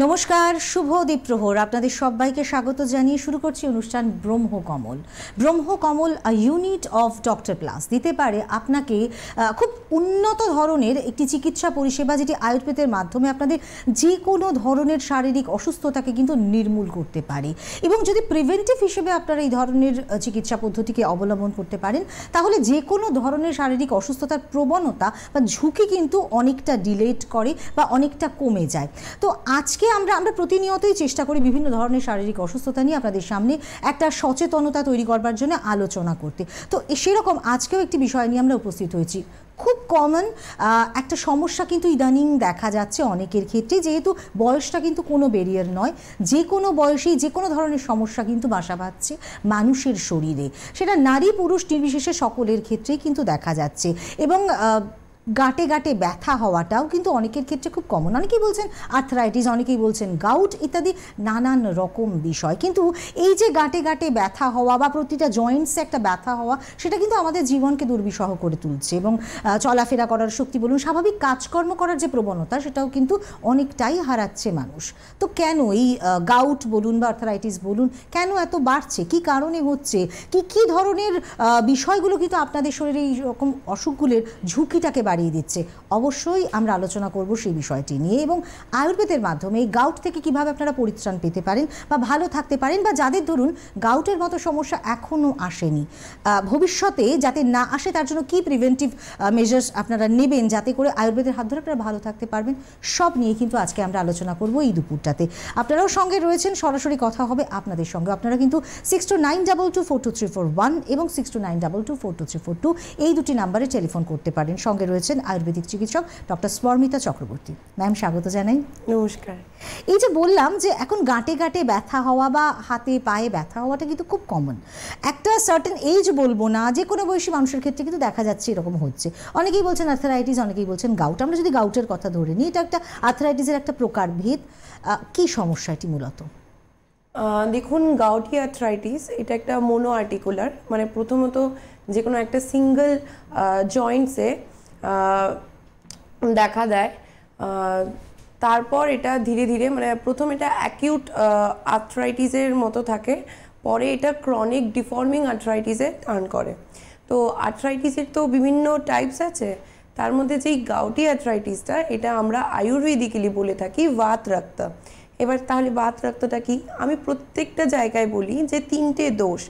নমস্কার, শুভ দ্বীপ্রহর। আপনাদের সবাইকে স্বাগত জানিয়ে শুরু করছি অনুষ্ঠান ব্রহ্মকমল। ব্রহ্মকমল ইউনিট অফ ডক্টর প্লাস দিতে পারে আপনাকে খুব উন্নত ধরনের একটি চিকিৎসা পরিষেবা, যেটি আয়ুর্বেদের মাধ্যমে আপনাদের যে কোনো ধরনের শারীরিক অসুস্থতাকে কিন্তু নির্মূল করতে পারে। এবং যদি প্রিভেন্টিভ হিসেবে আপনারা এই ধরনের চিকিৎসা পদ্ধতিকে অবলম্বন করতে পারেন, তাহলে যে কোনো ধরনের শারীরিক অসুস্থতার প্রবণতা বা ঝুঁকি কিন্তু অনেকটা ডিলেট করে বা অনেকটা কমে যায়। তো আজকে আমরা প্রতিনিয়তই চেষ্টা করি বিভিন্ন ধরনের শারীরিক অসুস্থতা নিয়ে আপনাদের সামনে একটা সচেতনতা তৈরি করবার জন্য আলোচনা করতে। তো সেরকম আজকেও একটি বিষয় নিয়ে আমরা উপস্থিত হয়েছি। খুব কমন একটা সমস্যা কিন্তু ইদানিং দেখা যাচ্ছে অনেকের ক্ষেত্রে, যেহেতু বয়সটা কিন্তু কোনো ব্যারিয়ার নয়, যে কোনো বয়সেই যে কোনো ধরনের সমস্যা কিন্তু বাসা বাঁধছে মানুষের শরীরে, সেটা নারী পুরুষ নির্বিশেষে সকলের ক্ষেত্রেই কিন্তু দেখা যাচ্ছে। এবং গাঁটে গাঁটে ব্যথা হওয়াটাও কিন্তু অনেকের ক্ষেত্রে খুব কমন। অনেকেই বলছেন আর্থ্রাইটিস, অনেকেই বলছেন গাউট ইত্যাদি নানান রকম বিষয়। কিন্তু এই যে গাঁটে গাঁটে ব্যথা হওয়া বা প্রতিটা জয়েন্টসে একটা ব্যথা হওয়া, সেটা কিন্তু আমাদের জীবনকে দুর্বিষহ করে তুলছে এবং চলাফেরা করার শক্তি বলুন, স্বাভাবিক কাজকর্ম করার যে প্রবণতা, সেটাও কিন্তু অনেকটাই হারাচ্ছে মানুষ। তো কেন এই গাউট বলুন বা আর্থ্রাইটিস বলুন, কেন এত বাড়ছে, কি কারণে হচ্ছে, কি ধরনের বিষয়গুলো কিন্তু আপনাদের শরীরে এই রকম অসুখগুলোর ঝুঁকিটাকে বাড়িয়ে দিচ্ছে? অবশ্যই আমরা আলোচনা করব সেই বিষয়টি নিয়ে, এবং আয়ুর্বেদের মাধ্যমে এই গাউট থেকে কিভাবে আপনারা পরিত্রাণ পেতে পারেন বা ভালো থাকতে পারেন, বা যাদের ধরুন গাউটের মতো সমস্যা এখনও আসেনি, ভবিষ্যতে যাতে না আসে তার জন্য কি প্রিভেন্টিভ মেজার্স আপনারা নেবেন যাতে করে আয়ুর্বেদের হাত ধরে আপনারা ভালো থাকতে পারবেন, সব নিয়ে কিন্তু আজকে আমরা আলোচনা করব এই দুপুরটাতে। আপনারাও সঙ্গে রয়েছেন, সরাসরি কথা হবে আপনাদের সঙ্গে। আপনারা কিন্তু 6292242341 এবং 6292242342 এই দুটি নাম্বারে টেলিফোন করতে পারেন। সঙ্গে রয়েছেন আয়ুর্বেদিক চিকিৎসক ডক্টর স্পর্মিতা চক্রবর্তী। ম্যাম, স্বাগত জানাই। নমস্কার। এই যে বললাম যে এখন গাঁটে গাঁটে ব্যথা হওয়া বা হাতে পায়ে ব্যথা হওয়াটা কিন্তু খুব কমন। একটা সার্টেন এজ বলবো না, যে কোনো বয়সী মানুষের ক্ষেত্রে কিন্তু দেখা যাচ্ছে এরকম হচ্ছে। অনেকেই বলছেন আর্থ্রাইটিস, অনেকেই বলছেন গাউট। আমরা যদি গাউটের কথা ধরে নিই, এটা একটা আর্থ্রাইটিসের একটা প্রকারভেদ। কি সমস্যা এটি মূলত? দেখুন, গাউটি আর্থ্রাইটিস এটা একটা মোনো আর্টিকুলার, মানে প্রথমত যে কোনো একটা সিঙ্গেল জয়েন্টসে দেখা দেয়। তারপর এটা ধীরে ধীরে, মানে প্রথম এটা অ্যাকিউট আর্থ্রাইটিসের মতো থাকে, পরে এটা ক্রনিক ডিফর্মিং আর্থ্রাইটিসে টার্ন করে। তো আর্থ্রাইটিসের তো বিভিন্ন টাইপস আছে, তার মধ্যে যেই গাউটি আর্থ্রাইটিসটা, এটা আমরা আয়ুর্বেদিক্যালি বলে থাকি বাত রক্ত। এবার তাহলে বাত রক্তটা কি? আমি প্রত্যেকটা জায়গায় বলি যে তিনটে দোষ,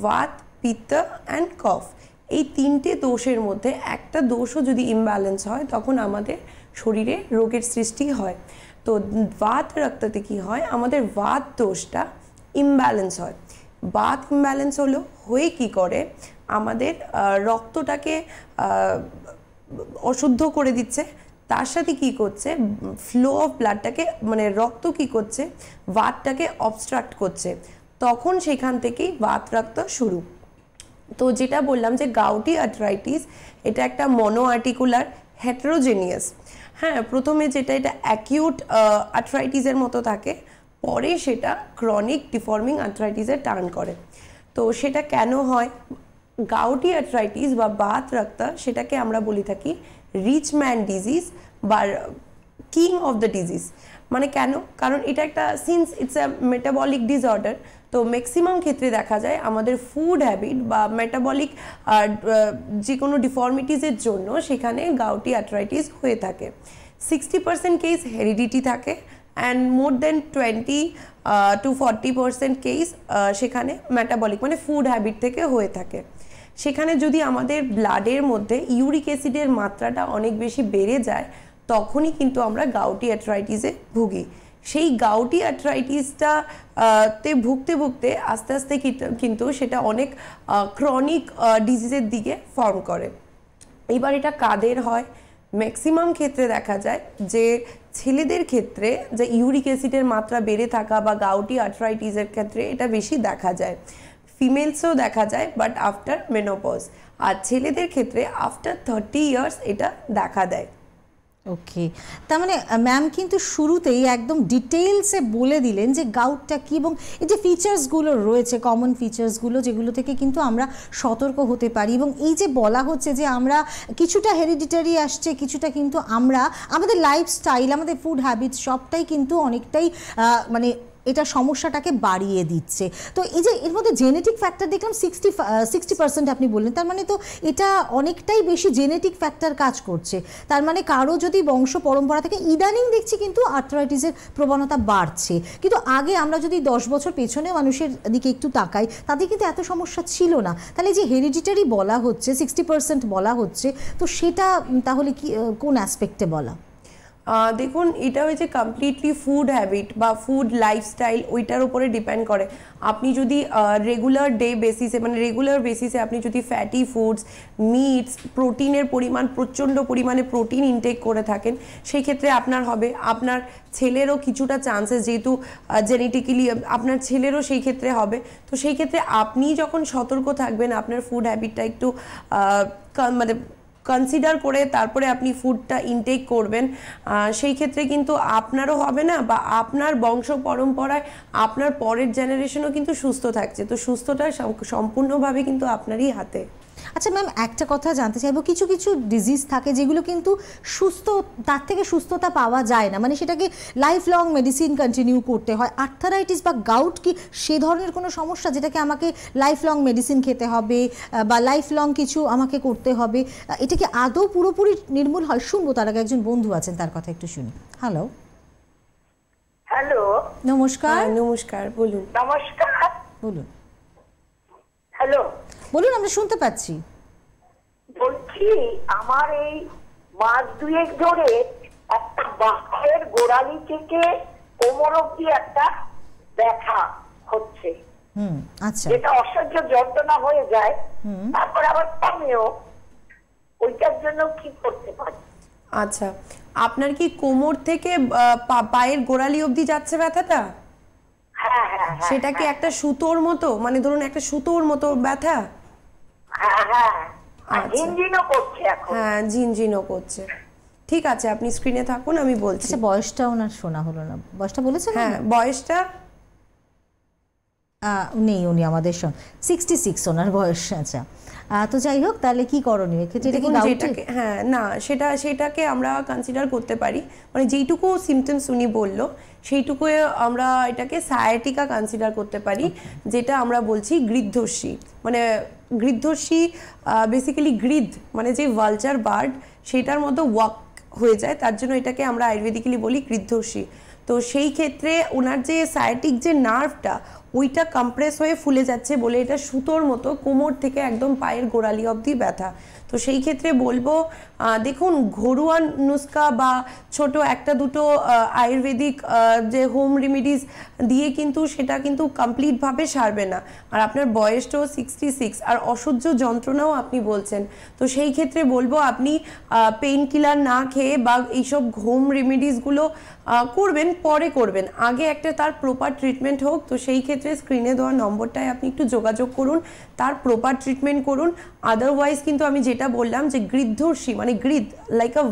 বাত, পিত্ত অ্যান্ড কফ, এই তিনটে দোষের মধ্যে একটা দোষও যদি ইমব্যালেন্স হয়, তখন আমাদের শরীরে রোগের সৃষ্টি হয়। তো বাত রক্ততে কি হয়, আমাদের বাত দোষটা ইমব্যালেন্স হয়। বাত ইমব্যালেন্স হয়ে কি করে, আমাদের রক্তটাকে অশুদ্ধ করে দিচ্ছে। তার সাথে কি করছে, ফ্লো অফ ব্লাডটাকে, মানে রক্ত কি করছে, বাতটাকে অবস্ট্রাক্ট করছে। তখন সেখান থেকেই বাত রক্ত শুরু। তো যেটা বললাম যে গাউটি আর্থ্রাইটিস, এটা একটা মনো আর্টিকুলার হেটেরোজেনিয়াস। হ্যাঁ, প্রথমে যেটা এটা অ্যাকিউট আর্থ্রাইটিসের মতো থাকে, পরে সেটা ক্রনিক ডিফর্মিং আর্থ্রাইটিসে টার্ন করে। তো সেটা কেন হয়? গাউটি আর্থ্রাইটিস বা বাত রক্ত, সেটাকে আমরা বলে থাকি রিচ ম্যান ডিজিজ বা কিং অফ দ্য ডিজিজ। মানে কেন? কারণ এটা একটা, since it's a metabolic disorder, তো ম্যাক্সিমাম ক্ষেত্রে দেখা যায় আমাদের ফুড হ্যাবিট বা মেটাবলিক যে কোনো ডিফর্মিটিসের জন্য সেখানে গাউটি আর্থ্রাইটিস হয়ে থাকে। 60% কেস হেরিডিটি থাকে, and more than 20 to 40% case সেখানে মেটাবলিক মানে ফুড হ্যাবিট থেকে হয়ে থাকে। সেখানে যদি আমাদের ব্লাডের মধ্যে ইউরিক অ্যাসিডের মাত্রাটা অনেক বেশি বেড়ে যায়, তখনই কিন্তু আমরা গাউটি আর্থ্রাইটিসে ভুগি। সেই গাউটি আর্থ্রাইটিসটা তে ভুগতে ভুগতে আস্তে আস্তে কিন্তু সেটা অনেক ক্রনিক ডিজিজের দিকে ফর্ম করে। এবার এটা কাদের হয়? ম্যাক্সিমাম ক্ষেত্রে দেখা যায় যে ছেলেদের ক্ষেত্রে যে ইউরিক অ্যাসিডের মাত্রা বেড়ে থাকা বা গাউটি আর্থ্রাইটিসের ক্ষেত্রে এটা বেশি দেখা যায়। ফিমেলসেও দেখা যায়, বাট আফটার মেনোপজ। আর ছেলেদের ক্ষেত্রে আফটার 30 ইয়ার্স এটা দেখা দেয়। ওকে, তার মানে ম্যাম কিন্তু শুরুতেই একদম ডিটেইলসে বলে দিলেন যে গাউটটা কী এবং এই যে ফিচার্সগুলো রয়েছে, কমন ফিচার্সগুলো যেগুলো থেকে কিন্তু আমরা সতর্ক হতে পারি। এবং এই যে বলা হচ্ছে যে আমরা কিছুটা হেরিডিটারি আসছে, কিছুটা কিন্তু আমরা আমাদের লাইফস্টাইল, আমাদের ফুড হ্যাবিটস সবটাই কিন্তু অনেকটাই মানে এটা সমস্যাটাকে বাড়িয়ে দিচ্ছে। তো এই যে এর মধ্যে জেনেটিক ফ্যাক্টর দেখলাম 60% আপনি বললেন, তার মানে তো এটা অনেকটাই বেশি জেনেটিক ফ্যাক্টর কাজ করছে। তার মানে কারো যদি বংশ পরম্পরা থেকে, ইদানিং দেখছি কিন্তু আর্থ্রাইটিসের প্রবণতা বাড়ছে, কিন্তু আগে আমরা যদি 10 বছর পেছনে মানুষের দিকে একটু তাকাই, তাদের কিন্তু এত সমস্যা ছিল না। তাহলে যে হেরিডিটারি বলা হচ্ছে, 60% বলা হচ্ছে, তো সেটা তাহলে কি কোন অ্যাসপেক্টে বলা? দেখুন, এটা হয়েছে কমপ্লিটলি ফুড হ্যাবিট বা ফুড লাইফস্টাইল, ওইটার উপরে ডিপেন্ড করে। আপনি যদি রেগুলার ডে বেসিসে, মানে রেগুলার বেসিসে আপনি যদি ফ্যাটি ফুডস, মিটস, প্রোটিনের পরিমাণ, প্রচণ্ড পরিমাণে প্রোটিন ইনটেক করে থাকেন, সেই ক্ষেত্রে আপনার হবে। আপনার ছেলেরও কিছুটা চান্সেস, যেহেতু জেনেটিক্যালি আপনার ছেলেরও সেই ক্ষেত্রে হবে। তো সেই ক্ষেত্রে আপনি যখন সতর্ক থাকবেন, আপনার ফুড হ্যাবিটটা একটু মানে কনসিডার করে তারপরে আপনি ফুডটা ইনটেক করবেন, সেই ক্ষেত্রে কিন্তু আপনারও হবে না, বা আপনার বংশ পরম্পরায় আপনার পরের জেনারেশনও কিন্তু সুস্থ থাকছে। তো সুস্থতা সম্পূর্ণভাবে কিন্তু আপনারই হাতে। আচ্ছা ম্যাম, একটা কথা জানতে চাইবো, কিছু কিছু ডিজিজ থাকে যেগুলো কিন্তু সুস্থ, তার থেকে সুস্থতা পাওয়া যায় না, মানে সেটাকে লাইফ লং মেডিসিন কন্টিনিউ করতে হয়। আর্থারাইটিস বা গাউট কি সে ধরনের কোনো সমস্যা যেটাকে আমাকে লাইফ লং মেডিসিন খেতে হবে বা লাইফ লং কিছু আমাকে করতে হবে? এটা কি আদৌ পুরোপুরি নির্মূল হয়? শুনবো, তার আগে একজন বন্ধু আছেন, তার কথা একটু শুনি। হ্যালো। হ্যালো, নমস্কার। নমস্কার, বলুন। নমস্কার, বলুন। হ্যালো, বলুন, আমরা শুনতে পাচ্ছি। বলছি আমার এই মাস দুয়েক ধরে একটা বাঁকের গোড়ালি থেকে কোমর অব্দি একটা ব্যথা হচ্ছে, আচ্ছা, যেটা অসহ্য যন্ত্রণা হয়ে যায়, তারপর আবার কমেও। ওইটার জন্য কি করতে পারি? আচ্ছা, আপনার কি কোমর থেকে পায়ের গোড়ালি অবধি যাচ্ছে ব্যথাটা? হ্যাঁ হ্যাঁ, সেটা কি একটা সুতোর মতো, মানে ধরুন একটা সুতোর মতো ব্যথা? হ্যাঁ হ্যাঁ, আচ্ছা। ঝিনঝিনও করছে এখন। হ্যাঁ, ঝিনঝিনও করছে। ঠিক আছে, আপনি স্ক্রিনে থাকুন, আমি বলছি। আচ্ছা, বয়সটা ওনার শোনা হলো না, বয়সটা বলেছেন? হ্যাঁ, বয়সটা নেই, উনি আমাদের সঙ্গে 66 ওনার বয়স। আচ্ছা, তো যাই হোক, তাহলে কি করণীয় এক্ষেত্রে? যেটাকে, হ্যাঁ না, সেটাকে আমরা কনসিডার করতে পারি, মানে যেইটুকু সিমটমস উনি বললো সেইটুকু আমরা এটাকে সায়াটিকা কনসিডার করতে পারি, যেটা আমরা বলছি গৃদ্ধস্যি। মানে গৃদ্ধস্যি বেসিক্যালি গৃদ্ধ মানে যে ভালচার বার্ড, সেটার মতো ওয়াক হয়ে যায়, তার জন্য এটাকে আমরা আয়ুর্বেদিক্যালি বলি গৃদ্ধস্যি। তো সেই ক্ষেত্রে ওনার যে সায়াটিক যে নার্ভটা, ওইটা কম্প্রেস হয়ে ফুলে যাচ্ছে বলে এটা সুতোর মতো কোমর থেকে একদম পায়ের গোড়ালি অবধি ব্যথা। তো সেই ক্ষেত্রে বলবো, দেখুন, ঘরোয়া নুস্কা বা ছোট একটা দুটো আয়ুর্বেদিক যে হোম রেমিডিস দিয়ে কিন্তু সেটা কিন্তু কমপ্লিটভাবে সারবে না। আর আপনার বয়সটাও 66, আর অসহ্য যন্ত্রণাও আপনি বলছেন। তো সেই ক্ষেত্রে বলবো আপনি পেইন কিলার না খেয়ে বা এইসব হোম রেমিডিসগুলো করবেন, পরে করবেন, আগে একটা তার প্রপার ট্রিটমেন্ট হোক। তো সেই ক্ষেত্রে স্ক্রিনে দেওয়া নম্বরটায় আপনি একটু যোগাযোগ করুন, তার প্রপার ট্রিটমেন্ট করুন। আদারওয়াইজ কিন্তু আমি যেটা বললাম যে গৃদ্ধর্ষি মানে গৃদ্ধ, লাইক আ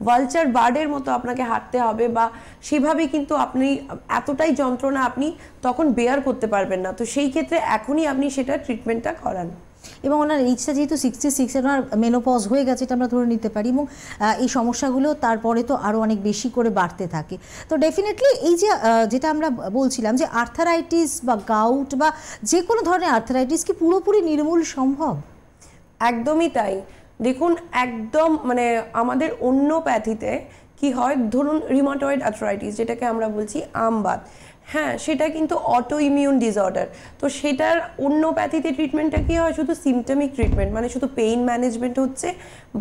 ভালচার বার্ডের মতো আপনাকে হাঁটতে হবে, বা সেভাবে কিন্তু আপনি এতটাই যন্ত্রণা আপনি তখন বেয়ার করতে পারবেন না। তো সেই ক্ষেত্রে এখনই আপনি সেটা ট্রিটমেন্টটা করান। এবং ওনার এইজটা যেহেতু 66, ওনার মেনোপজ হয়ে গেছে, এটা আমরা ধরে নিতে পারি, এবং এই সমস্যাগুলো তারপরে তো আরও অনেক বেশি করে বাড়তে থাকে। তো ডেফিনেটলি এই যে যেটা আমরা বলছিলাম যে আর্থারাইটিস বা গাউট বা যে কোনো ধরনের আর্থারাইটিস কি পুরোপুরি নির্মূল সম্ভব? একদমই তাই। দেখুন, একদম মানে আমাদের অন্যপ্যাথিতে কি হয়, ধরুন রিমাটয়েড আর্থ্রাইটিস যেটাকে আমরা বলছি আমবাত, হ্যাঁ, সেটা কিন্তু অটো ইমিউন ডিসঅর্ডার। তো সেটার অন্যপ্যাথিতে ট্রিটমেন্টটা কি হয়, শুধু সিমটমিক ট্রিটমেন্ট, মানে শুধু পেইন ম্যানেজমেন্ট হচ্ছে,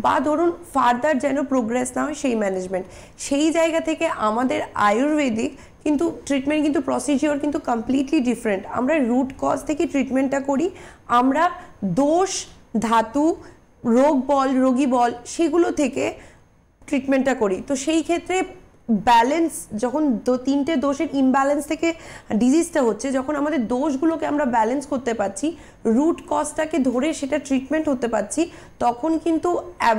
বা ধরুন ফার্দার যেন প্রোগ্রেস না হয় সেই ম্যানেজমেন্ট। সেই জায়গা থেকে আমাদের আয়ুর্বেদিক কিন্তু ট্রিটমেন্ট কিন্তু প্রসিজিওর কিন্তু কমপ্লিটলি ডিফারেন্ট। আমরা রুট কজ থেকে ট্রিটমেন্টটা করি, আমরা দোষ, ধাতু, রোগী বল সেগুলো থেকে ট্রিটমেন্টটা করি। তো সেই ক্ষেত্রে ব্যালেন্স, যখন তিনটে দোষের ইমব্যালেন্স থেকে ডিজিজটা হচ্ছে, যখন আমাদের দোষগুলোকে আমরা ব্যালেন্স করতে পারছি, রুট কজটাকে ধরে সেটা ট্রিটমেন্ট হতে পারছি, তখন কিন্তু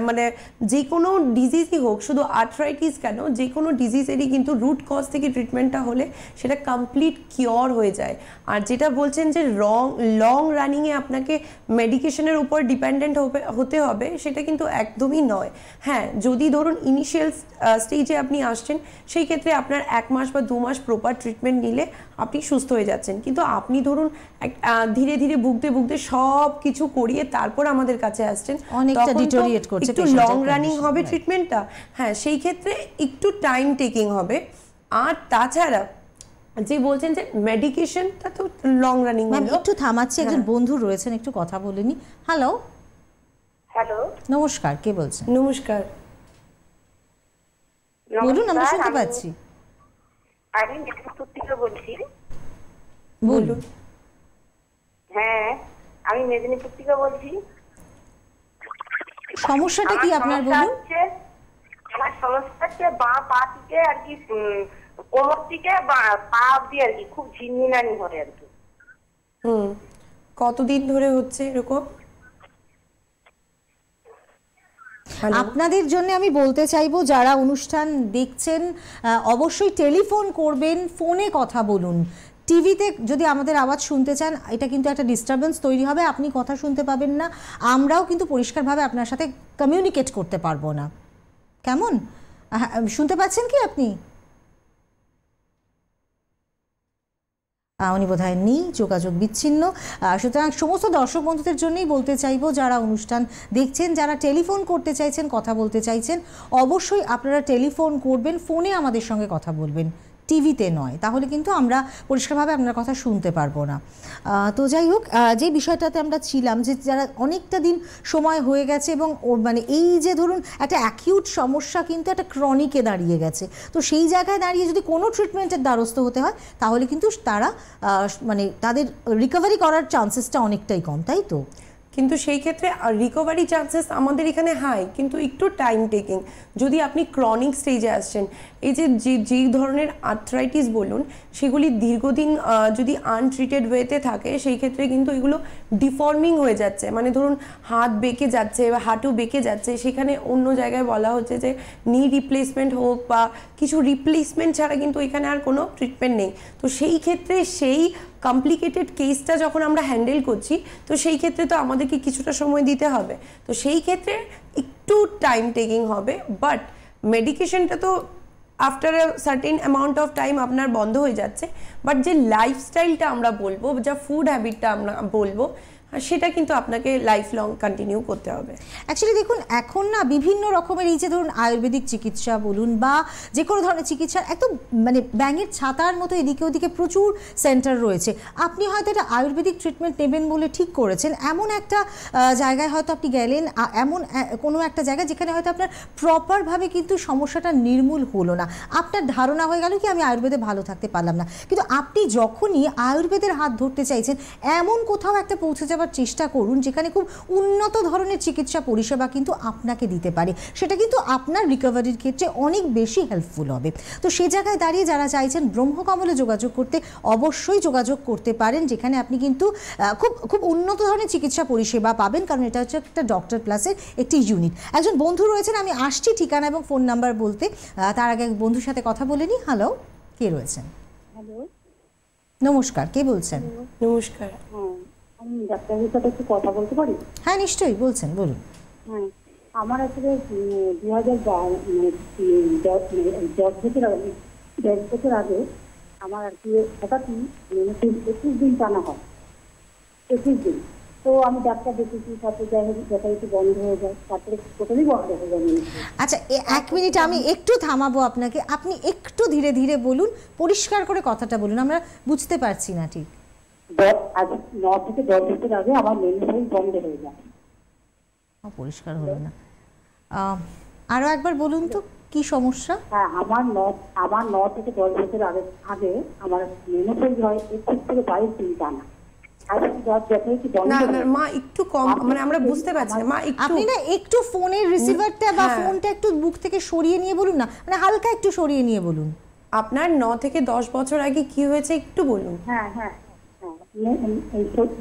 মানে যে কোনো ডিজিজই হোক, শুধু আর্থ্রাইটিস কেন, যে কোনো ডিজিজেরই কিন্তু রুট কজ থেকে ট্রিটমেন্টটা হলে সেটা কমপ্লিট কিওর হয়ে যায়। আর যেটা বলছেন যে লং রানিংয়ে আপনাকে মেডিকেশনের উপর ডিপেন্ডেন্ট হতে হবে, সেটা কিন্তু একদমই নয়। হ্যাঁ, যদি ধরুন ইনিশিয়াল স্টেজে আপনি আসছেন, সেই ক্ষেত্রে আপনার 1 মাস বা 2 মাস প্রপার ট্রিটমেন্ট নিলে আপনি সুস্থ হয়ে যাচ্ছেন। কিন্তু আপনি ধরুন ধীরে ধীরে ভুগতে ভুগতে সব কিছু করিয়ে তারপর আমাদের কাছে আসছেন, অনেকটা ডিটোরিয়েট করছে, একটু লং রানিং হবে ট্রিটমেন্টটা। হ্যাঁ, সেই ক্ষেত্রে একটু টাইম টেকিং হবে। আর তাছাড়া যে বলছেন যে মেডিকেশনটা তো লং রানিং ম্যাম একটু থামাচ্ছি, একজন বন্ধু রয়েছেন, একটু কথা বলেনি। হ্যালো। হ্যালো, নমস্কার, কে বলছেন? নমস্কার, বলুন, আমরা শুনতে পাচ্ছি। আমি মেদিনীপুর থেকে বলছি। বলুন। হ্যাঁ, আমি মেদিনীপুর থেকে বলছি। সমস্যাটা কি আপনার বলুন? আমার সমস্যা হচ্ছে বাঁ পা থেকে আর কি, কোমর থেকে পা অব্দি আর কি খুব ঝিনঝিনানি হয় আর কি। কতদিন ধরে হচ্ছে এরকম? আপনাদের জন্য আমি বলতে চাইবো, যারা অনুষ্ঠান দেখছেন অবশ্যই টেলিফোন করবেন, ফোনে কথা বলুন। টিভিতে যদি আমাদের আওয়াজ শুনতে চান, এটা কিন্তু একটা ডিস্টারবেন্স তৈরি হবে, আপনি কথা শুনতে পাবেন না, আমরাও কিন্তু পরিষ্কারভাবে আপনার সাথে কমিউনিকেট করতে পারবো না। কেমন শুনতে পাচ্ছেন কি আপনি? উনি বোধহয় নেই, যোগাযোগ বিচ্ছিন্ন। সুতরাং সমস্ত দর্শক বন্ধুদের জন্যই বলতে চাইবো, যারা অনুষ্ঠান দেখছেন, যারা টেলিফোন করতে চাইছেন, কথা বলতে চাইছেন, অবশ্যই আপনারা টেলিফোন করবেন, ফোনে আমাদের সঙ্গে কথা বলবেন, টিভিতে নয়, তাহলে কিন্তু আমরা পরিষ্কারভাবে আপনার কথা শুনতে পারবো না। তো যাই হোক, যে বিষয়টাতে আমরা ছিলাম, যে যারা অনেকটা দিন সময় হয়ে গেছে এবং মানে এই যে ধরুন একটা অ্যাকিউট সমস্যা কিন্তু একটা ক্রনিকে দাঁড়িয়ে গেছে, তো সেই জায়গায় দাঁড়িয়ে যদি কোনো ট্রিটমেন্টের দ্বারস্থ হতে হয়, তাহলে কিন্তু তারা মানে তাদের রিকভারি করার চান্সেসটা অনেকটাই কম, তাই তো? কিন্তু সেই ক্ষেত্রে রিকভারি চান্সেস আমাদের এখানে হাই, কিন্তু একটু টাইম টেকিং। যদি আপনি ক্রনিক স্টেজে আসছেন, এই যে ধরনের আর্থ্রাইটিস বলুন, সেগুলি দীর্ঘদিন যদি আনট্রিটেড ওয়েতে থাকে, সেই ক্ষেত্রে কিন্তু এগুলো ডিফর্মিং হয়ে যাচ্ছে। মানে ধরুন হাত বেঁকে যাচ্ছে বা হাঁটু বেঁকে যাচ্ছে, সেখানে অন্য জায়গায় বলা হচ্ছে যে নি রিপ্লেসমেন্ট হোক বা কিছু রিপ্লেসমেন্ট ছাড়া কিন্তু এখানে আর কোনো ট্রিটমেন্ট নেই। তো সেই ক্ষেত্রে সেই কমপ্লিকেটেড কেসটা যখন আমরা হ্যান্ডেল করছি, তো সেই ক্ষেত্রে তো আমাদেরকে কিছুটা সময় দিতে হবে। তো সেই ক্ষেত্রে একটু টাইম টেকিং হবে, বাট মেডিকেশনটা তো after a certain amount of time আপনার বন্ধ হয়ে যাচ্ছে। বাট যে লাইফস্টাইলটা আমরা বলবো, যা ফুড হ্যাবিটটা আমরা বলবো, সেটা কিন্তু আপনাকে লাইফ লং কন্টিনিউ করতে হবে। অ্যাকচুয়ালি দেখুন, এখন না বিভিন্ন রকমের এই যে ধরুন আয়ুর্বেদিক চিকিৎসা বলুন বা যে কোনো ধরনের চিকিৎসা, একদম মানে ব্যাঙের ছাতার মতো এদিকে ওদিকে প্রচুর সেন্টার রয়েছে। আপনি হয়তো এটা আয়ুর্বেদিক ট্রিটমেন্ট নেবেন বলে ঠিক করেছেন, এমন একটা জায়গায় হয়তো আপনি গেলেন, এমন কোনো একটা জায়গায় যেখানে হয়তো আপনার প্রপারভাবে কিন্তু সমস্যাটা নির্মূল হলো না, আপনার ধারণা হয়ে গেল কি আমি আয়ুর্বেদে ভালো থাকতে পারলাম না। কিন্তু আপনি যখনই আয়ুর্বেদের হাত ধরতে চাইছেন, এমন কোথাও একটা পৌঁছে যাওয়ার চেষ্টা করুন যেখানে খুব উন্নত ধরনের চিকিৎসা পরিষেবা কিন্তু আপনাকে দিতে পারে, সেটা কিন্তু আপনার রিকভারির ক্ষেত্রে অনেক বেশি হেল্পফুল হবে। তো সেই জায়গায় দাঁড়িয়ে যারা চাইছেন ব্রহ্মকমলে যোগাযোগ করতে, অবশ্যই যোগাযোগ করতে পারেন, যেখানে আপনি কিন্তু খুব খুব উন্নত ধরনের চিকিৎসা পরিষেবা পাবেন, কারণ এটা হচ্ছে একটা ডক্টর প্লাসের একটি ইউনিট। একজন বন্ধু রয়েছেন, আমি আসছি ঠিকানা এবং ফোন নাম্বার বলতে, তার আগে এক বন্ধুর সাথে কথা বলে নিই। হ্যালো, কে রয়েছেন? হ্যালো, নমস্কার, কে বলছেন? নমস্কার। আমি ডাক্তারের সাথে একটু কথা বলতে পারি? হ্যাঁ, নিশ্চয়ই, বলছেন, বলুন। হ্যাঁ, আমার আসলে 10 বছর আগে আমার আর কি হঠাৎই 21 দিন টানা হয়, 21 দিন। তো আমি ডাক্তার দেখেছি, সাথে যাই হোক যথারীতি বন্ধ হয়ে যায়, তারপরে টোটালি বন্ধ হয়ে যায়। আচ্ছা, 1 মিনিট আমি একটু থামাবো আপনাকে, আপনি একটু ধীরে ধীরে বলুন, পরিষ্কার করে কথাটা বলুন, আমরা বুঝতে পারছি না ঠিক। 9 থেকে 10 বছর আগে আমার মেনসাইজ বন্ধ হয়ে যায়। পরিষ্কার হলো না, আরো একবার বলুন তো কি সমস্যা? হ্যাঁ, আমার 9 থেকে 10 বছর আগে আমার মেনসাইজ হয় 21 থেকে 22 দিন টানা। না না মা একটু কম, মানে আমরা বুঝতে পারছি না মা, একটু আপনি না একটু ফোনের রিসিভারটা বা হ্যাঁ। ফোনটা একটু মুখ থেকে সরিয়ে নিয়ে বলুন না, মানে হালকা একটু সরিয়ে নিয়ে বলুন। আপনার 9 থেকে 10 বছর আগে কি হয়েছে একটু বলুন। হ্যাঁ হ্যাঁ হ্যাঁ,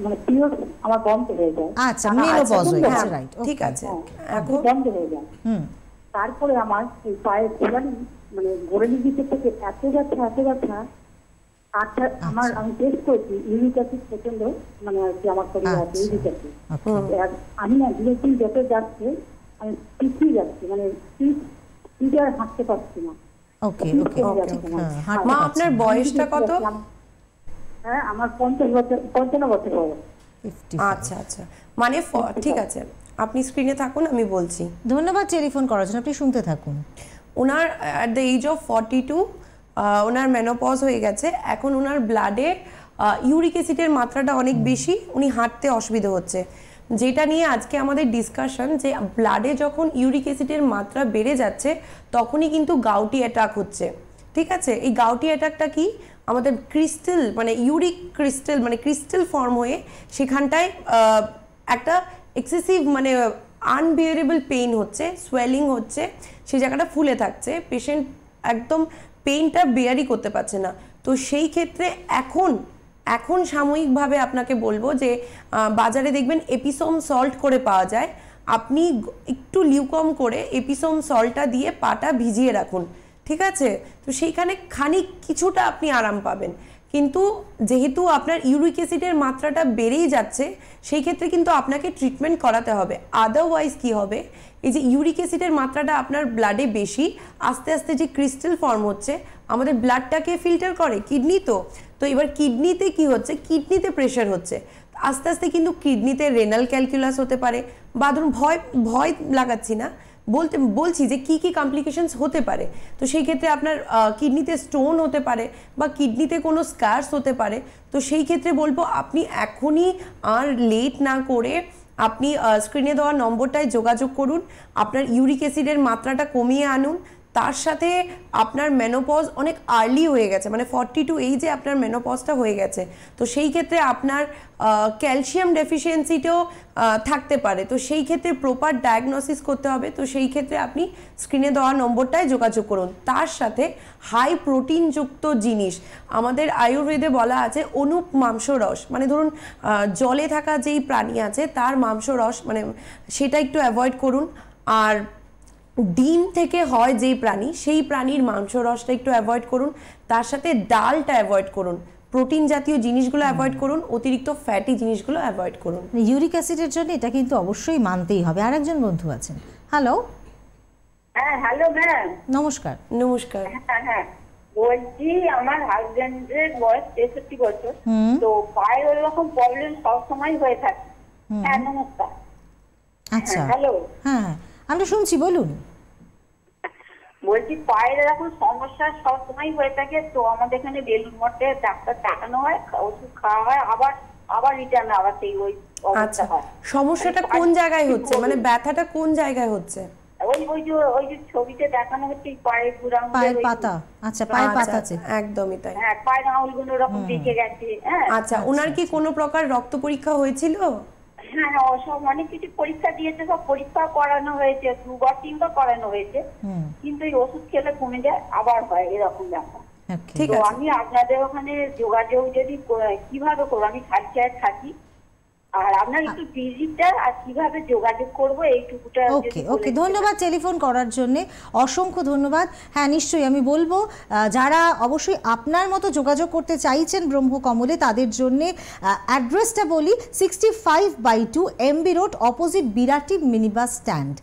মানে পিরিয়ড আমার বন্ধ হয়ে যায়। আচ্ছা, মেনোপজ হয়ে গেছে, হ্যাঁ, রাইট, ঠিক আছে। এখন বন্ধ হয়ে যায়। তারপরে আমার এই পায়ের গোড়ালি, মানে গোড়ালির দিকে থেকে এত ব্যথা। আচ্ছা, আমি টেস্ট করেছি, ইউরিক অ্যাসিড প্রচন্ড, মানে আর কি আমার শরীরে আছে ইউরিক অ্যাসিড। আমি না ধীরে ধীরে যত যাচ্ছে আমি পিছিয়ে যাচ্ছি, মানে পিঠে আর হাঁটতে পারছি না। ওকে মা আপনার বয়সটা কত? হ্যাঁ, আমার 55 বছর বয়স। আচ্ছা আচ্ছা, মানে ঠিক আছে, আপনি স্ক্রিনে থাকুন, আমি বলছি। ধন্যবাদ টেলিফোন করার জন্য, আপনি শুনতে থাকুন। ওনার অ্যাট দ্য এজ অফ 42 ওনার মেনোপজ হয়ে গেছে। এখন ওনার ব্লাডে ইউরিক অ্যাসিডের মাত্রাটা অনেক বেশি, উনি হাঁটতে অসুবিধা হচ্ছে, যেটা নিয়ে আজকে আমাদের ডিসকাশন, যে ব্লাডে যখন ইউরিক অ্যাসিডের মাত্রা বেড়ে যাচ্ছে তখনই কিন্তু গাউটি অ্যাটাক হচ্ছে। ঠিক আছে, এই গাউটি অ্যাটাকটা কি, আমাদের ক্রিস্টাল, মানে ইউরিক ক্রিস্টাল, মানে ক্রিস্টাল ফর্ম হয়ে সেখানটায় একটা এক্সেসিভ, মানে আনবিয়ারেবল পেইন হচ্ছে, সোয়েলিং হচ্ছে, সেই জায়গাটা ফুলে থাকছে, পেশেন্ট একদম পেইনটা বেয়ারই করতে পারছে না। তো সেই ক্ষেত্রে এখন সাময়িকভাবে আপনাকে বলবো যে বাজারে দেখবেন এপিসোম সল্ট করে পাওয়া যায়, আপনি একটু লিউকম করে এপিসোম সল্টটা দিয়ে পাটা ভিজিয়ে রাখুন, ঠিক আছে? তো সেইখানে খানিক কিছুটা আপনি আরাম পাবেন। কিন্তু যেহেতু আপনার ইউরিক অ্যাসিডের মাত্রাটা বেড়েই যাচ্ছে, সেই ক্ষেত্রে কিন্তু আপনাকে ট্রিটমেন্ট করাতে হবে। আদারওয়াইজ কি হবে, এই যে ইউরিক অ্যাসিডের মাত্রাটা আপনার ব্লাডে বেশি, আস্তে আস্তে যে ক্রিস্টাল ফর্ম হচ্ছে, আমাদের ব্লাডটাকে ফিল্টার করে কিডনি, তো এবার কিডনিতে কি হচ্ছে, কিডনিতে প্রেশার হচ্ছে, আস্তে আস্তে কিন্তু কিডনিতে রেনাল ক্যালকুলাস হতে পারে, বা ধরুন ভয় লাগাচ্ছি না, বলছি যে কি কি কমপ্লিকেশনস হতে পারে। তো সেই ক্ষেত্রে আপনার কিডনিতে স্টোন হতে পারে, বা কিডনিতে কোনো স্কার্স হতে পারে। তো সেই ক্ষেত্রে বলবো আপনি এখনই আর লেট না করে আপনি স্ক্রিনে দেওয়া নম্বরটায় যোগাযোগ করুন, আপনার ইউরিক অ্যাসিডের মাত্রাটা কমিয়ে আনুন। তার সাথে আপনার মেনোপজ অনেক আর্লি হয়ে গেছে, মানে 42 এইজে আপনার মেনোপজটা হয়ে গেছে, তো সেই ক্ষেত্রে আপনার ক্যালসিয়াম ডেফিসিয়েন্সিটাও থাকতে পারে। তো সেই ক্ষেত্রে প্রপার ডায়াগনোসিস করতে হবে। তো সেই ক্ষেত্রে আপনি স্ক্রিনে দেওয়া নম্বরটায় যোগাযোগ করুন। তার সাথে হাই প্রোটিনযুক্ত জিনিস, আমাদের আয়ুর্বেদে বলা আছে অনুপ মাংস রস, মানে ধরুন জলে থাকা যেই প্রাণী আছে তার মাংস রস, মানে সেটা একটু অ্যাভয়েড করুন। আর ডিম থেকে হয় যেই প্রাণী, সেই প্রাণীর মাংস রসটা একটু অ্যাভয়েড করুন। তার সাথে ডালটা অ্যাভয়েড করুন, প্রোটিন জাতীয় জিনিসগুলো অ্যাভয়েড করুন, অতিরিক্ত ফ্যাটি জিনিসগুলো অ্যাভয়েড করুন। ইউরিক অ্যাসিডের জন্য এটা কিন্তু অবশ্যই মানতেই হবে। আরেকজন বন্ধু আছেন, হ্যালো। হ্যাঁ, হ্যালো ম্যাম। নমস্কার। নমস্কার। হ্যাঁ, বলছি আমার হাজবেন্ডের বয়স 63 বছর, তো পায়ের ওরকম প্রবলেম সবসময় হয়ে থাকে। হ্যাঁ, নমস্কার। আচ্ছা, হ্যালো। হ্যাঁ আমরা শুনছি, বলুন। বলছি পায়ের এরকম সমস্যা সবসময় হয়ে থাকে, তো আমাদের এখানে বেলুড় মঠে ডাক্তার দেখানো হয়, ওষুধ খাওয়া হয়, আবার রিটার্ন আবার সেই ওই অবস্থা হয়। সমস্যাটা কোন জায়গায় হচ্ছে, মানে ব্যথাটা কোন জায়গায় হচ্ছে? ওই যে ছবিতে দেখানো হচ্ছে পায়ের পায়ের পাতা। আচ্ছা, পায়ের পাতা আছে, একদমই তাই। হ্যাঁ, পায়ের আঙুলগুলো এরকম বেঁকে গেছে। হ্যাঁ। আচ্ছা, ওনার কি কোনো প্রকার রক্ত পরীক্ষা হয়েছিল? হ্যাঁ, সব অনেক কিছু পরীক্ষা দিয়েছে, সব পরীক্ষা করানো হয়েছে, 2-3বার করানো হয়েছে, কিন্তু এই ওষুধ খেলে কমে যায়, আবার হয় এরকম ব্যাপার। ঠিক তো আছে, আমি আপনাদের ওখানে যোগাযোগ যদি কিভাবে করবো, আমি খালিশায় থাকি, আর আপনার একটু ভিজিটটা আর কিভাবে যোগাযোগ করবো এইটুকুটা। ওকে, ধন্যবাদ টেলিফোন করার জন্য, অসংখ্য ধন্যবাদ। হ্যাঁ, নিশ্চয়ই আমি বলবো যারা অবশ্যই আপনার মতো যোগাযোগ করতে চাইছেন ব্রহ্মকমলে, তাদের জন্য অ্যাড্রেসটা বলি, 65/2 MB road, opposite Birati minibus stand.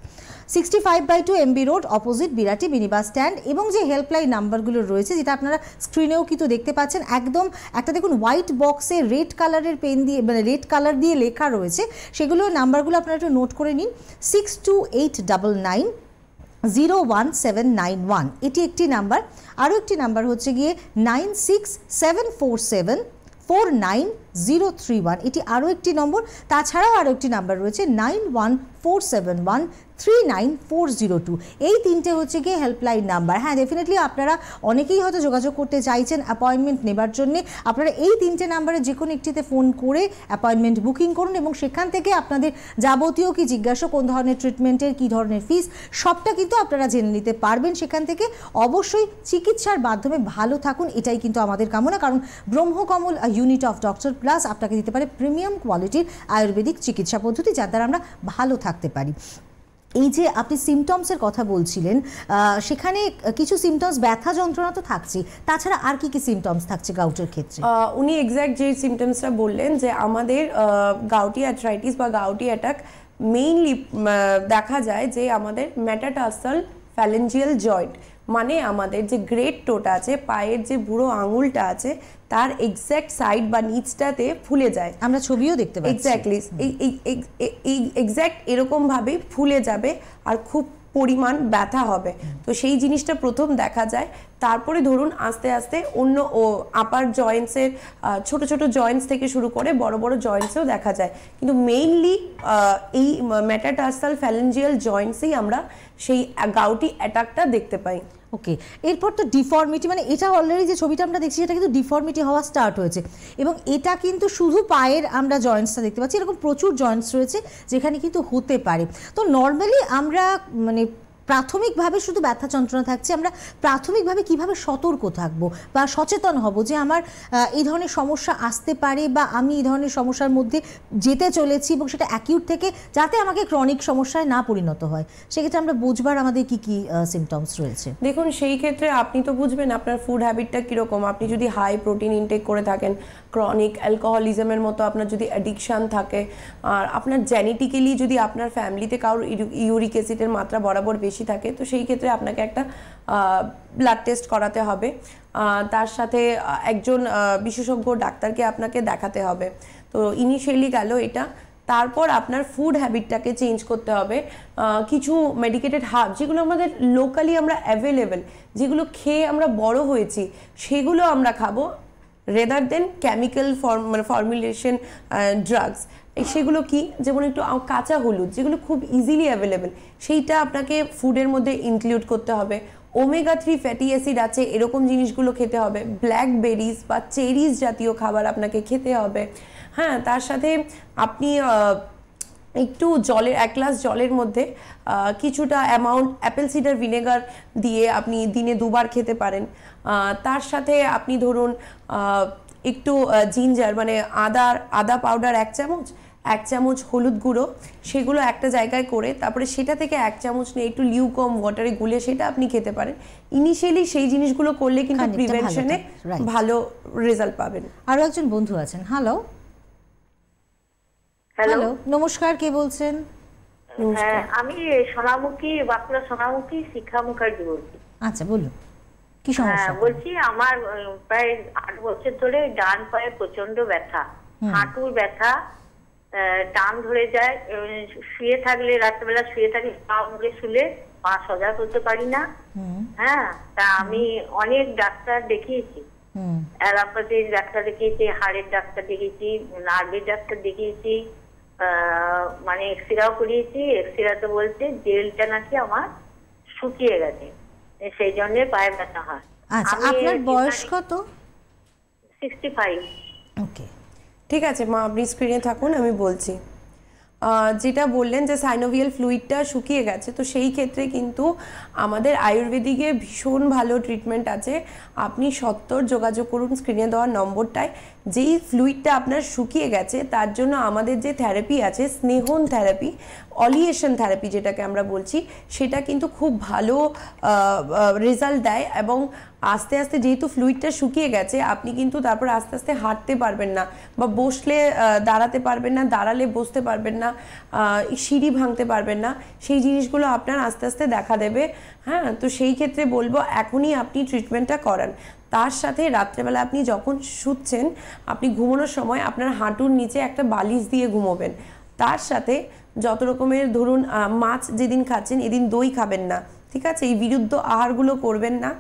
65/2 MB road, opposite Birati minibus stand. এবং যে হেল্পলাইন নাম্বারগুলো রয়েছে, যেটা আপনারা স্ক্রিনেও কিন্তু দেখতে পাচ্ছেন, একদম একটা দেখুন হোয়াইট বক্সে রেড কালারের পেন দিয়ে, মানে রেড কালার দিয়ে লেখা রয়েছে, সেগুলো নাম্বারগুলো আপনারা একটু নোট করে নিন। 6289901791 এটি একটি নাম্বার। আরও একটি নাম্বার হচ্ছে গিয়ে 96747490 031। এটি আরও একটি নম্বর। তাছাড়াও আরও একটি নাম্বার রয়েছে 9147139402। এই তিনটে হচ্ছে গিয়ে হেল্পলাইন নাম্বার। হ্যাঁ, ডেফিনেটলি আপনারা অনেকেই হয়তো যোগাযোগ করতে চাইছেন অ্যাপয়েন্টমেন্ট নেবার জন্যে। আপনারা এই তিনটে নাম্বারে যে কোনো একটিতে ফোন করে অ্যাপয়েন্টমেন্ট বুকিং করুন এবং সেখান থেকে আপনাদের যাবতীয় কি জিজ্ঞাসা, কোন ধরনের ট্রিটমেন্টের কী ধরনের ফিস, সবটা কিন্তু আপনারা জেনে নিতে পারবেন সেখান থেকে। অবশ্যই চিকিৎসার মাধ্যমে ভালো থাকুন, এটাই কিন্তু আমাদের কামনা। কারণ ব্রহ্মকমল ইউনিট অফ ডক্টর প্লাস আপনাকে দিতে পারে প্রিমিয়াম কোয়ালিটির আয়ুর্বেদিক চিকিৎসা পদ্ধতি, যার দ্বারা আমরা ভালো থাকতে পারি। এই যে আপনি সিমটমসের কথা বলছিলেন, সেখানে কিছু সিমটমস ব্যথা যন্ত্রণা তো থাকছে, তাছাড়া আর কি কি সিমটমস থাকছে গাউটের ক্ষেত্রে? উনি এক্স্যাক্ট যে সিমটমসটা বললেন যে আমাদের গাউটি অ্যাথরাইটিস বা গাউটি অ্যাটাক মেইনলি দেখা যায় যে আমাদের মেটাটার্সাল ফ্যালেঞ্জিয়াল জয়েন্ট, মানে আমাদের যে গ্রেট টোটা আছে, পায়ের যে বুড়ো আঙুলটা আছে, তার এক্স্যাক্ট সাইড বা নিচটাতে ফুলে যায়। আমরা ছবিও দেখতে পাচ্ছি। এক্স্যাক্টলি এই এক্স্যাক্ট এরকমভাবে ফুলে যাবে আর খুব পরিমাণ ব্যথা হবে। তো সেই জিনিসটা প্রথম দেখা যায়। তারপরে ধরুন আস্তে আস্তে অন্য আপার জয়েন্টসের ছোট ছোট জয়েন্টস থেকে শুরু করে বড় বড় জয়েন্টসেও দেখা যায়, কিন্তু মেইনলি এই মেটাটার্সাল ফ্যালেঞ্জিয়াল জয়েন্টসেই আমরা সেই গাউটি অ্যাটাকটা দেখতে পাই। ওকে, এরপর তো ডিফর্মিটি, মানে এটা অলরেডি যে ছবিটা আমরা দেখছি সেটা কিন্তু ডিফর্মিটি হওয়া স্টার্ট হয়েছে, এবং এটা কিন্তু শুধু পায়ের আমরা জয়েন্টসটা দেখতে পাচ্ছি, এরকম প্রচুর জয়েন্টস রয়েছে যেখানে কিন্তু হতে পারে। তো নর্মালি আমরা মানে প্রাথমিকভাবে শুধু ব্যথা যন্ত্রণা থাকছে, আমরা প্রাথমিকভাবে কিভাবে সতর্ক থাকব বা সচেতন হব যে আমার এই ধরনের সমস্যা আসতে পারে বা আমি এই ধরনের সমস্যার মধ্যে যেতে চলেছি, এবং সেটা অ্যাকিউট থেকে যাতে আমাকে ক্রনিক সমস্যায় না পরিণত হয়, সেক্ষেত্রে আমরা বুঝবার আমাদের কি কি সিমটমস রয়েছে? দেখুন, সেই ক্ষেত্রে আপনি তো বুঝবেন আপনার ফুড হ্যাবিটটা কীরকম। আপনি যদি হাই প্রোটিন ইনটেক করে থাকেন, ক্রনিক অ্যালকোহলিজমের মতো আপনার যদি অ্যাডিকশান থাকে, আর আপনার জেনেটিক্যালি যদি আপনার ফ্যামিলিতে কারোর ইউরিক অ্যাসিডের মাত্রা বরাবর বেশি থাকে, তো সেই ক্ষেত্রে আপনাকে একটা ব্লাড টেস্ট করাতে হবে। তার সাথে একজন বিশেষজ্ঞ ডাক্তারকে আপনাকে দেখাতে হবে। তো ইনিশিয়ালি গেল এটা। তারপর আপনার ফুড হ্যাবিটটাকে চেঞ্জ করতে হবে। কিছু মেডিকেটেড হার্ব যেগুলো আমাদের লোকালি আমরা অ্যাভেলেবেল, যেগুলো খেয়ে আমরা বড় হয়েছি, সেগুলো আমরা খাবো, rather than chemical formulation drugs. সেগুলো কি, যেমন একটু কাঁচা হলুদ যেগুলো খুব ইজিলি অ্যাভেলেবেল, সেইটা আপনাকে ফুডের মধ্যে ইনক্লুড করতে হবে। ওমেগা 3 ফ্যাটি অ্যাসিড আছে এরকম জিনিসগুলো খেতে হবে। ব্ল্যাকবেরিজ বা চেরিজ জাতীয় খাবার আপনাকে খেতে হবে। হ্যাঁ, তার সাথে আপনি একটু জলের 1 গ্লাস জলের মধ্যে কিছুটা অ্যামাউন্ট অ্যাপেল সিডার ভিনেগার দিয়ে আপনি দিনে 2 বার খেতে পারেন। তার সাথে আপনি ধরুন একটু জিঞ্জার মানে আদা পাউডার 1 চামচ, 1 চামচ হলুদ গুঁড়ো, সেগুলো একটা জায়গায় করে তারপরে সেটা থেকে 1 চামচ নিয়ে একটু লিউকম ওয়াটারে গুলে সেটা আপনি খেতে পারেন। ইনিশিয়ালি সেই জিনিসগুলো করলে কিন্তু প্রিভেনশনে ভালো রেজাল্ট পাবেন। আরও একজন বন্ধু আছেন। হ্যালো হ্যালো, নমস্কার, কে বলছেন? হ্যাঁ, আমি সোনামুখী, বাঁকুড়া সোনামুখী শিক্ষা মুখার্জি বলছি। আচ্ছা, বলুন কি সমস্যা? বলছি আমার প্রায় 8 বছর ধরে ডান পায়ে প্রচন্ড ব্যথা, হাঁটুর ব্যথা, টান ধরে যায়, শুয়ে থাকলে, রাত্রেবেলা শুয়ে থাকলে পা মুড়ে শুলে পা সোজা করতে পারি না। হ্যাঁ, তা আমি অনেক ডাক্তার দেখিয়েছি, অ্যালোপ্যাথির ডাক্তার দেখিয়েছি, হাড়ের ডাক্তার দেখিয়েছি, নার্ভের ডাক্তার দেখিয়েছি, মানে এক্সরেও করিয়েছি। এক্সরেতে বলছে জেলটা নাকি আমার শুকিয়ে গেছে, সেই জন্য পায়ে ব্যথা হয়। আচ্ছা, আপনার বয়স কত? 65। ওকে, ঠিক আছে মা, আপনি স্ক্রিনে থাকুন, আমি বলছি। যেটা বললেন যে সাইনোভিয়াল ফ্লুইডটা শুকিয়ে গেছে, তো সেই ক্ষেত্রে কিন্তু আমাদের আয়ুর্বেদিকে ভীষণ ভালো ট্রিটমেন্ট আছে। আপনি সত্বর যোগাযোগ করুন স্ক্রিনে দেওয়া নম্বরটায়। যেই ফ্লুইডটা আপনার শুকিয়ে গেছে তার জন্য আমাদের যে থেরাপি আছে, স্নেহন থেরাপি, অলিয়েশন থেরাপি যেটাকে আমরা বলছি, সেটা কিন্তু খুব ভালো রেজাল্ট দেয়। এবং আস্তে আস্তে যেহেতু ফ্লুইডটা শুকিয়ে গেছে, আপনি কিন্তু তারপর আস্তে আস্তে হাঁটতে পারবেন না, বা বসলে দাঁড়াতে পারবেন না, দাঁড়ালে বসতে পারবেন না, সিঁড়ি ভাঙতে পারবেন না, সেই জিনিসগুলো আপনার আস্তে আস্তে দেখা দেবে। হ্যাঁ, তো সেই ক্ষেত্রে বলবো এখনই আপনি ট্রিটমেন্টটা করান। তার সাথে রাত্রেবেলা আপনি যখন শুচ্ছেন, আপনি ঘুমানোর সময় আপনার হাঁটুর নিচে একটা বালিশ দিয়ে ঘুমোবেন। তার সাথে যত রকমের ধরুন মাছ যেদিন খাচ্ছেন এদিন দই খাবেন না, ঠিক আছে? এই বিরুদ্ধ আহারগুলো করবেন না।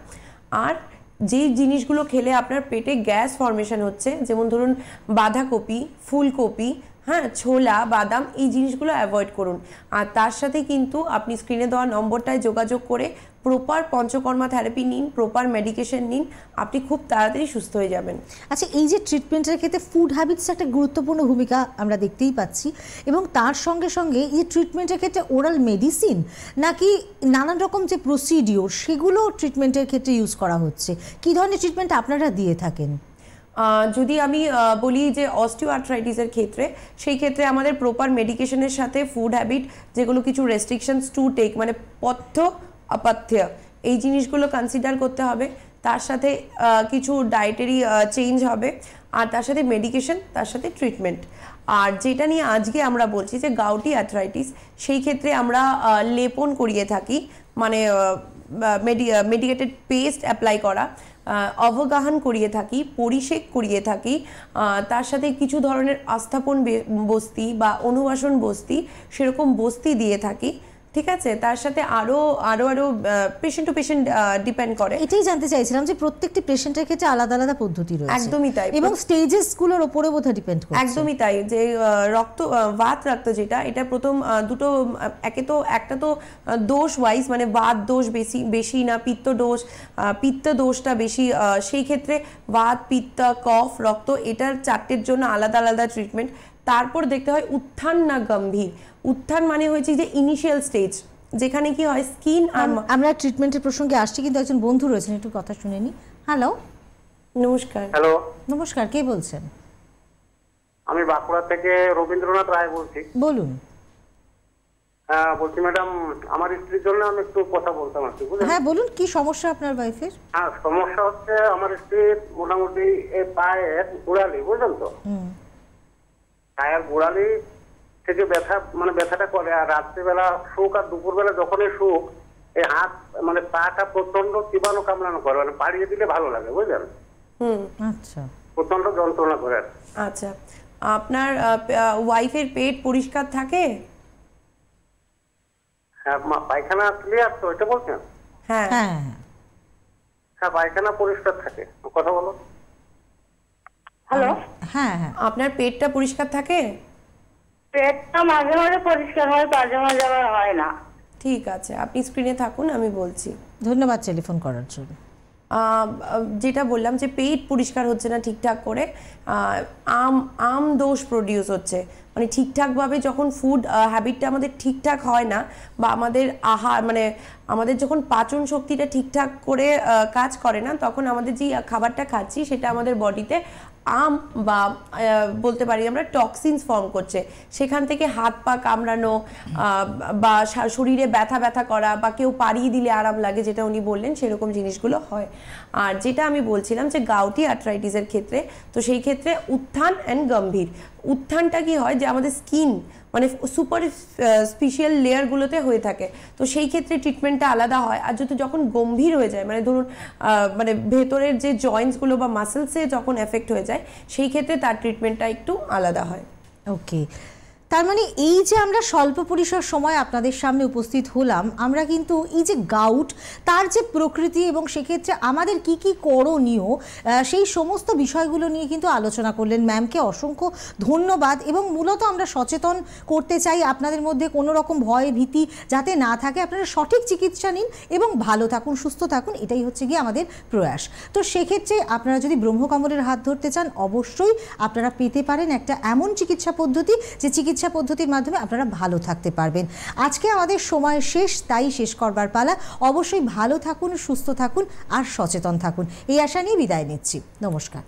আর যেই জিনিসগুলো খেলে আপনার পেটে গ্যাস ফর্মেশন হচ্ছে, যেমন ধরুন বাঁধাকপি, ফুলকপি, হ্যাঁ, ছোলা, বাদাম, এই জিনিসগুলো অ্যাভয়েড করুন। আর তার সাথে কিন্তু আপনি স্ক্রিনে দেওয়া নম্বরটায় যোগাযোগ করে প্রপার পঞ্চকর্মা থেরাপি নিন, প্রপার মেডিকেশন নিন, আপনি খুব তাড়াতাড়ি সুস্থ হয়ে যাবেন। আচ্ছা, এই যে ট্রিটমেন্টের ক্ষেত্রে ফুড হ্যাবিটস একটা গুরুত্বপূর্ণ ভূমিকা আমরা দেখতেই পাচ্ছি, এবং তার সঙ্গে সঙ্গে এই ট্রিটমেন্টের ক্ষেত্রে ওরাল মেডিসিন নাকি নানান রকম যে প্রসিডিওর সেগুলো ট্রিটমেন্টের ক্ষেত্রে ইউজ করা হচ্ছে, কী ধরনের ট্রিটমেন্ট আপনারা দিয়ে থাকেন? যদি আমি বলি যে অস্টিওআর্থ্রাইটিসের ক্ষেত্রে, সেই ক্ষেত্রে আমাদের প্রপার মেডিকেশনের সাথে ফুড হ্যাবিট, যেগুলো কিছু রেস্ট্রিকশনস টু টেক, মানে পথ্য অপথ্য, এই জিনিসগুলো কনসিডার করতে হবে। তার সাথে কিছু ডায়েটারি চেঞ্জ হবে, আর তার সাথে মেডিকেশন, তার সাথে ট্রিটমেন্ট। আর যেটা নিয়ে আজকে আমরা বলছি যে গাউটি আর্থ্রাইটিস, সেই ক্ষেত্রে আমরা লেপন করিয়ে থাকি, মানে মেডিকেটেড পেস্ট অ্যাপ্লাই করা, অবগাহন করিয়ে থাকি, পরিষেক করিয়ে থাকি, তার সাথে কিছু ধরনের আস্থাপন বস্তি বা অনুবাসন বস্তি, সেরকম বস্তি দিয়ে থাকি, ঠিক আছে। তার সাথে আরো পেশেন্ট টু পেশেন্ট ডিপেন্ড করে। এটাই জানতে চাইছিলাম যে প্রত্যেকটি পেশেন্টের ক্ষেত্রে আলাদা আলাদা পদ্ধতি রয়েছে। একদমই তাই, এবং স্টেজেসগুলোর উপরে বোধহয় ডিপেন্ড করে। একদমই তাই, যে বাত রক্ত যেটা, এটা প্রথম দুটো, একটা তো দোষ ওয়াইজ, মানে বাত দোষ বেশি না পিত্ত দোষটা বেশি, সেই ক্ষেত্রে বাত, পিত্ত, কফ, রক্ত, এটার চারটের জন্য আলাদা আলাদা ট্রিটমেন্ট। তারপর দেখতে হয় উত্থান না গম্ভীর। উত্থান মানে হয়েছে যে ইনিশিয়াল স্টেজ, যেখানে কি হয় স্কিন আর আমরা ট্রিটমেন্টের প্রসঙ্গে আসছি, কিন্তু একজন বন্ধু রয়েছেন, একটু কথা শুনে নি। হ্যালো, নমস্কার। হ্যালো, নমস্কার, কে বলছেন? আমি বাঁকুড়া থেকে রবীন্দ্রনাথ রায় বলছি। বলুন। হ্যাঁ, বলছি ম্যাডাম, আমার স্ত্রীর জন্য আমি একটু কথা বলতাম আর কি, বুঝলেন? হ্যাঁ বলুন, কি সমস্যা আপনার ওয়াইফের? হ্যাঁ, সমস্যা হচ্ছে আমার স্ত্রীর মোটামুটি এই পায়ের গোড়ালি, বুঝলেন তো, পায়ের গোড়ালি থেকে ব্যথাটা করে, আর রাত্রিবেলা সুখ আর দুপুরবেলা যখনই সুখ, এই হাত মানে পাটা প্রচন্ড চিবানো কামড়ানো করে, মানে পাড়িয়ে দিলে ভালো লাগে, বুঝলেন? আচ্ছা, প্রচন্ড যন্ত্রণা করে। আচ্ছা, আপনার ওয়াইফের পেট পরিষ্কার থাকে? হ্যাঁ, পায়খানা ক্লিয়ার তো, এটা বলছেন? হ্যাঁ হ্যাঁ হ্যাঁ, পায়খানা পরিষ্কার থাকে। কথা বলো। হ্যালো, হ্যাঁ হ্যাঁ, আপনার পেটটা পরিষ্কার থাকে? পেটটা মাঝে মাঝে পরিষ্কার হয়, মাঝে মাঝে আবার হয় না। ঠিক আছে, আপনি স্ক্রিনে থাকুন, আমি বলছি। ধন্যবাদ টেলিফোন করার জন্য। যেটা বললাম যে পেট পরিষ্কার হচ্ছে না ঠিকঠাক করে, আম দোষ প্রডিউস হচ্ছে, মানে ঠিকঠাকভাবে যখন ফুড হ্যাবিটটা আমাদের ঠিকঠাক হয় না, বা আমাদের আহার মানে আমাদের যখন পাচন শক্তিটা ঠিকঠাক করে কাজ করে না, তখন আমাদের যে খাবারটা খাচ্ছি সেটা আমাদের বডিতে বা বলতে পারি আমরা টক্সিনস ফর্ম করছে। সেখান থেকে হাত পা কামড়ানো, বা শরীরে ব্যথা করা, বা কেউ পাড়িয়ে দিলে আরাম লাগে, যেটা উনি বললেন, সেরকম জিনিসগুলো হয়। আর যেটা আমি বলছিলাম যে গাউটি আর্থ্রাইটিসের ক্ষেত্রে, তো সেই ক্ষেত্রে উত্থান অ্যান্ড গম্ভীর। উত্থানটা কি হয়, যে আমাদের স্কিন মানে সুপার স্পেশাল লেয়ারগুলোতে হয়ে থাকে, তো সেই ক্ষেত্রে ট্রিটমেন্টটা আলাদা হয়। আর যখন গম্ভীর হয়ে যায়, মানে ধরুন মানে ভেতরের যে জয়েন্টসগুলো বা মাসেলসে যখন এফেক্ট হয়ে যায়, সেই ক্ষেত্রে তার ট্রিটমেন্টটা একটু আলাদা হয়। ওকে, তার মানে এই যে আমরা স্বল্প পরিসর সময় আপনাদের সামনে উপস্থিত হলাম, আমরা কিন্তু এই যে গাউট, তার যে প্রকৃতি এবং সেক্ষেত্রে আমাদের কি কি করণীয়, সেই সমস্ত বিষয়গুলো নিয়ে কিন্তু আলোচনা করলেন। ম্যামকে অসংখ্য ধন্যবাদ। এবং মূলত আমরা সচেতন করতে চাই আপনাদের মধ্যে কোনো রকম ভয় ভীতি যাতে না থাকে, আপনারা সঠিক চিকিৎসা নিন এবং ভালো থাকুন, সুস্থ থাকুন, এটাই হচ্ছে গিয়ে আমাদের প্রয়াস। তো সেক্ষেত্রে আপনারা যদি ব্রহ্মকমলের হাত ধরতে চান, অবশ্যই আপনারা পেতে পারেন একটা এমন চিকিৎসা পদ্ধতি, যে চিকিৎসা পদ্ধতির মাধ্যমে আপনারা ভালো থাকতে পারবেন। আজকে আমাদের সময় শেষ, তাই শেষ করবার পালা। অবশ্যই ভালো থাকুন, সুস্থ থাকুন আর সচেতন থাকুন, এই আশা নিয়ে বিদায় নিচ্ছি। নমস্কার।